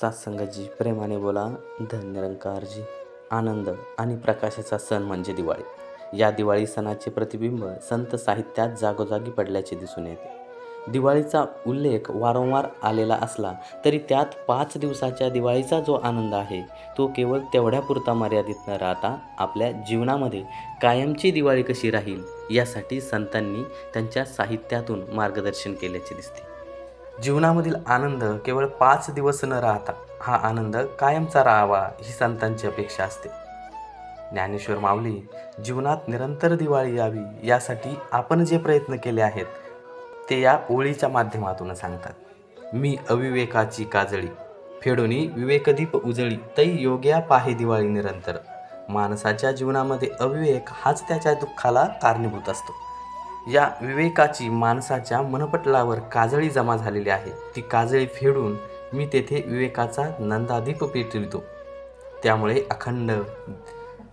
सत्संगतजी प्रेमाने बोला. धन निरंकारजी. आनंद आणि प्रकाशाचा सण म्हणजे दिवाळी. या दिवाळी सणाचे प्रतिबिंब संत साहित्यात जागोजागी पडल्याचे दिसून येते. दिवाळीचा उल्लेख वारंवार आलेला असला तरी त्यात 5 दिवसाच्या दिवाळीचा जो आनंद आहे तो केवळ तेवढ्यापुरता मर्यादित न राहता आपल्या जीवनामध्ये कायमची दिवाळी कशी राहील यासाठी संतांनी त्यांच्या साहित्यातून मार्गदर्शन केल्याचे दिसते. जीवनामधील आनंद केवळ 5 दिवस न राहता हा आनंद कायमचा राहावा ही संतांची अपेक्षा असते. ज्ञानेश्वर माऊली जीवनात निरंतर दिवाळी यावी यासाठी आपण जे प्रयत्न केले आहेत ते या ओळीच्या माध्यमातून सांगतात. मी अविवेकाची काजळी फेडोनी विवेकदीप उजळी तै योग्या पाहे दिवाळी निरंतर. माणसाच्या जीवनामध्ये अविवेक हाच त्याच्या दुःखाला कारणीभूत असतो. या विवेकाची माणसाच्या मनपटलावर काजळी जमा झालेली आहे. ती काजळी फेडून मी तेथे विवेकाचा नंदादीप पेटवितो. त्यामुळे अखंड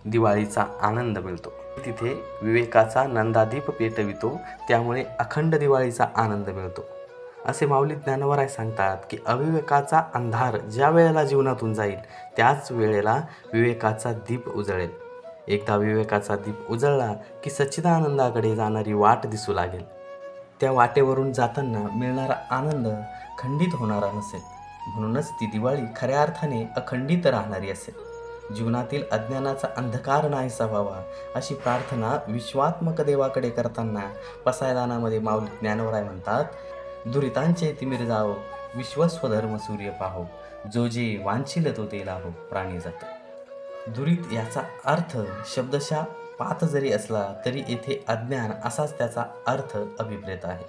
दिवाळीचा आनंद मिळतो. तिथे विवेकाचा नंदादीप पेटवितो त्यामुळे अखंड दिवाळीचा आनंद मिळतो. असे माऊली ज्ञानवराय सांगतात की अविवेकाचा अंधार ज्या वेळेला जीवनातून जाईल त्याच वेळेला विवेकाचा दीप उजळेल. एकदा विवेकाचा दीप उजळला की सच्चिदानंदाकडे जाणारी वाट दिसू लागेल. त्या वाटेवरून जाताना मिळणारा आनंद खंडित होणारा नसेल. म्हणूनच ती दिवाळी खऱ्या अर्थाने अखंडित राहणारी असेल. जीवनातील अज्ञानाचा अंधकार नाहीसा व्हावा अशी प्रार्थना विश्वात्मक देवाकडे करताना पसायदानामध्ये माऊली ज्ञानवराय म्हणतात, दुरितांचे तिमिर जावो विश्वस्वधर्म सूर्य पाहो, जो जे वांछिल तो ते लाहो प्राणी जातो. दुरित याचा अर्थ शब्दशः पात जरी असला तरी येथे अज्ञान असाच त्याचा अर्थ अभिप्रेत आहे.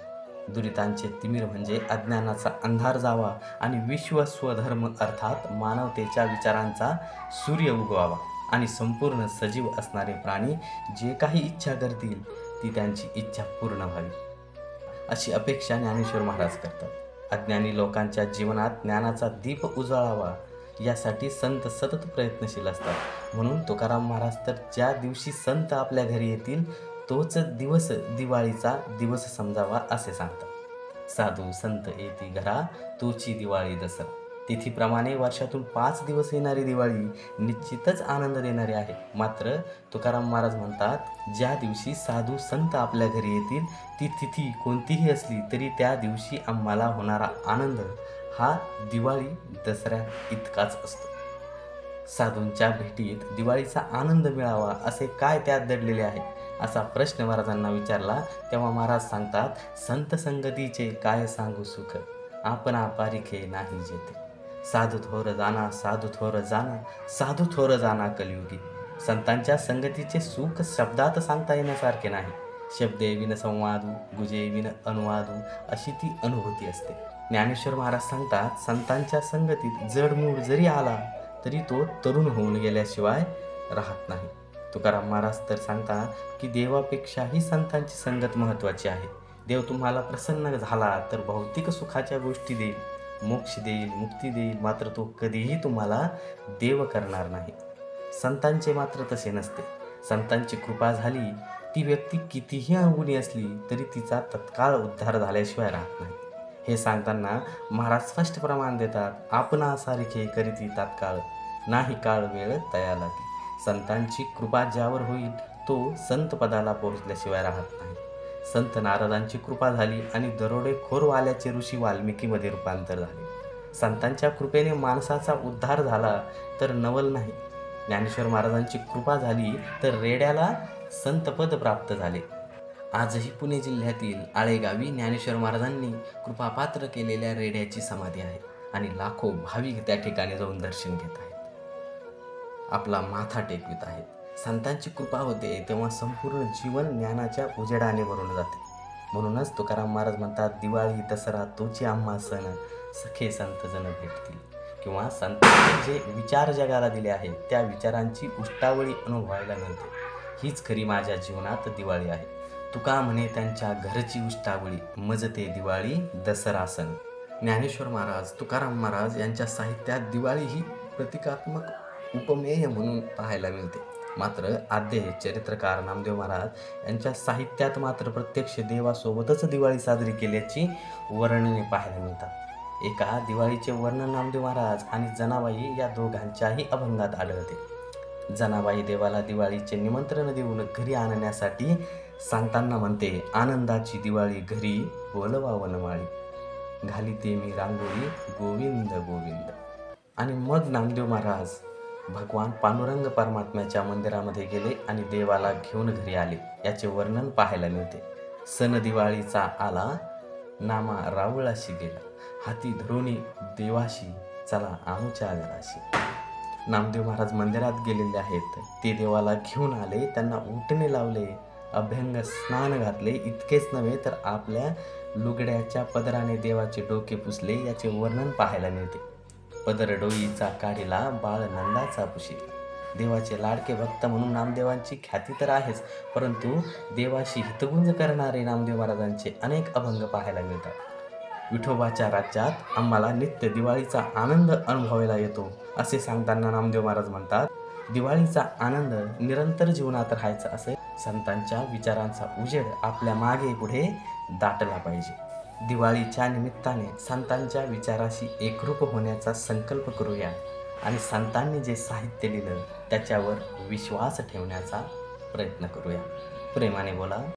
दुरितांचे तिमिर म्हणजे अज्ञानाचा अंधार जावा आणि विश्वस्वधर्म अर्थात मानवतेच्या विचारांचा सूर्य उगवावा आणि संपूर्ण सजीव असणारे प्राणी जे काही इच्छा करतील ती त्यांची इच्छा पूर्ण व्हावी अशी अपेक्षा ज्ञानेश्वर महाराज करतात. अज्ञानी लोकांच्या जीवनात ज्ञानाचा दीप उजळावा यासाठी संत सतत प्रयत्नशील असतात. म्हणून तुकाराम महाराज तर ज्या दिवशी संत आपल्या घरी येतील तोच दिवस दिवाळीचा दिवस समजावा असे सांगतात. साधू संत येती घरा तोची दिवाळी दसरा. तिथीप्रमाणे वर्षातून 5 दिवस येणारी दिवाळी निश्चितच आनंद देणारी आहे. मात्र तुकाराम महाराज म्हणतात ज्या दिवशी साधू संत आपल्या घरी येतील ती तिथी कोणतीही असली तरी त्या दिवशी आम्हाला होणारा आनंद हा दिवाळी दसऱ्या इतकाच असतो. साधूंच्या भेटीत दिवाळीचा आनंद मिळावा असे काय त्यात दडलेले आहे असा प्रश्न महाराजांना विचारला तेव्हा महाराज सांगतात, संत संगतीचे काय सांगू सुख आपणा पारिखे नाही जेते. साधू थोर जाना साधू थोर जाना साधू थोर जाना कलियुगी. संतांच्या संगतीचे सुख शब्दात सांगता येण्यासारखे नाही. शब्दे विन संवादू गुजे विन अनुवादू अशी ती अनुभूती असते. ज्ञानेश्वर महाराज सांगतात संतांच्या संगतीत जडमूड जरी आला तरी तो तरुण होऊन गेल्याशिवाय राहत नाही. तुकाराम महाराज तर सांगतात की देवापेक्षाही संतांची संगत महत्त्वाची आहे. देव तुम्हाला प्रसन्न झाला तर भौतिक सुखाच्या गोष्टी देईल, मोक्ष देईल, मुक्ती देईल, मात्र तो कधीही तुम्हाला देव करणार नाही. संतांचे मात्र तसे नसते. संतांची कृपा झाली ती व्यक्ती कितीही अवगुणी असली तरी तिचा तत्काळ उद्धार झाल्याशिवाय राहत नाही. हे सांगताना महाराज स्पष्ट प्रमाण देतात, आपणा सारखे करीती तात्काळ नाही काळ वेळ तया लागी. संतांची कृपा ज्यावर होईल तो संत पदाला पोहोचल्याशिवाय राहत नाही. संत नारदांची कृपा झाली आणि दरोडेखोरवाल्याचे ऋषी वाल्मिकीमध्ये रूपांतर झाले. संतांच्या कृपेने माणसाचा उद्धार झाला तर नवल नाही. ज्ञानेश्वर महाराजांची कृपा झाली तर रेड्याला संतपद प्राप्त झाले. आजही पुणे जिल्ह्यातील आळेगावी ज्ञानेश्वर महाराजांनी कृपापात्र केलेल्या रेड्याची समाधी आहे आणि लाखो भाविक त्या ठिकाणी जाऊन दर्शन घेत आहेत, आपला माथा टेकवित आहेत. संतांची कृपा होते तेव्हा संपूर्ण जीवन ज्ञानाच्या उजेडाने भरून जाते. म्हणूनच तुकाराम महाराज म्हणतात, दिवाळी दसरा तोची आम्हा सण सखे संत जण भेटतील. किंवा संतांनी जे विचार जगाला दिले आहेत त्या विचारांची उष्टावळी अनुभवायला मिळते. हीच खरी माझ्या जीवनात दिवाळी आहे. तुका म्हणे त्यांच्या घरची उष्टावळी मजते दिवाळी दसरा सण. ज्ञानेश्वर महाराज तुकाराम महाराज यांच्या साहित्यात दिवाळी ही प्रतिकात्मक उपमेय म्हणून पाहायला मिळते. मात्र आद्य चरित्रकार नामदेव महाराज यांच्या साहित्यात मात्र प्रत्यक्ष देवासोबतच दिवाळी साजरी केल्याची वर्णने पाहायला मिळतात. एका दिवाळीचे वर्णन नामदेव महाराज आणि जनाबाई या दोघांच्याही अभंगात आढळते. जनाबाई देवाला दिवाळीचे निमंत्रण देऊन घरी आणण्यासाठी सांगताना म्हणते, आनंदाची दिवाळी घरी बोलवा वनमाळी, घालिते मी रांगोळी गोविंद गोविंद. आणि मग नामदेव महाराज भगवान पांडुरंग परमात्म्याच्या मंदिरामध्ये गेले आणि देवाला घेऊन घरी आले याचे वर्णन पाहायला मिळते. सण दिवाळीचा आला, नामा रावळाशी गेला, हाती धरुणी देवाशी, चला आमच्या घराशी. नामदेव महाराज मंदिरात गेलेले आहेत. ते देवाला घेऊन आले, त्यांना उटणे लावले, अभ्यंग स्नान घातले. इतकेच नव्हे तर आपल्या लुगड्याच्या पदराने देवाचे डोके पुसले याचे वर्णन पाहायला मिळते. पदर डोईचा काढीला, बाळ नंदाचा पुशिला. देवाचे लाडके भक्त म्हणून नामदेवांची ख्याती तर आहेच, परंतु देवाशी हितगुंज करणारे नामदेव महाराजांचे अनेक अभंग पाहायला मिळतात. विठोबाच्या राज्यात आम्हाला नित्य दिवाळीचा आनंद अनुभवायला येतो असे सांगताना नामदेव महाराज म्हणतात, दिवाळीचा आनंद निरंतर जीवनात राहायचा असेल, संतांच्या विचारांचा उजेड आपल्या मागे पुढे दाटला पाहिजे. दिवाळीच्या निमित्ताने संतांच्या विचाराशी एकरूप होण्याचा संकल्प करूया आणि संतांनी जे साहित्य लिहिलं त्याच्यावर विश्वास ठेवण्याचा प्रयत्न करूया. प्रेमाने बोला.